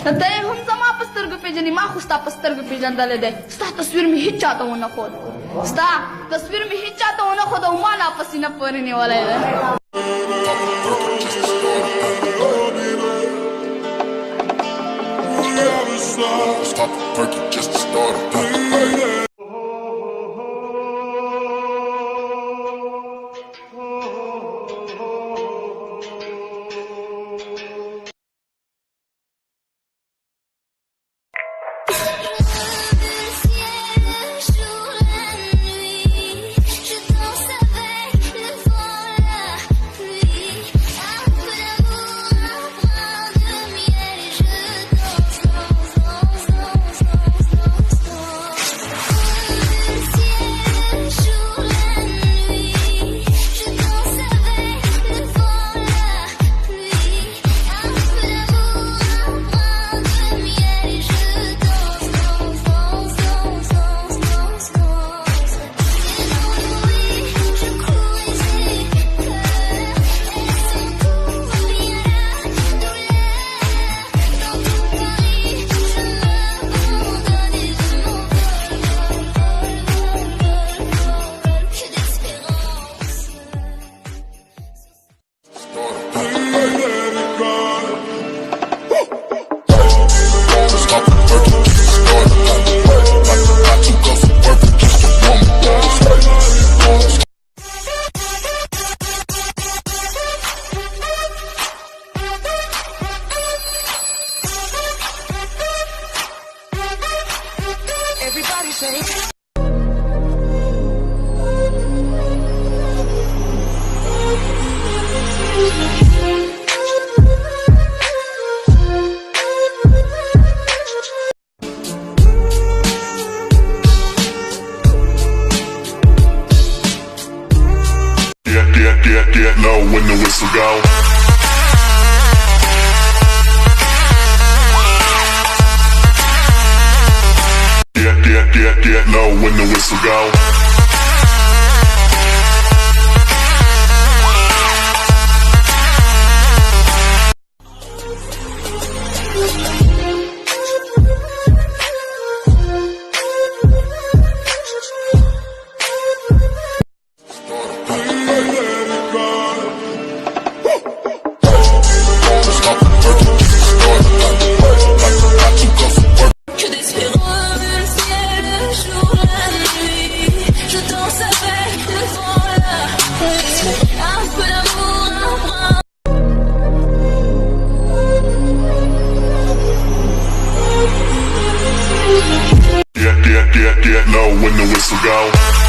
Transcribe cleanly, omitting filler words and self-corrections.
नंतर हम जमा पस्तर गुपे जनी मा खुस्ता पस्तर गुपे जन दले दे स्ता तस्वीर में हिट चाहता हूं ना खुद स्ता तस्वीर में हिट चाहता हूं ना खुद उमाना पसीना पड़ने वाला है Stop the perky just to start a Everybody say Get low when the whistle go. Get low when the whistle go. Get low when the whistle go.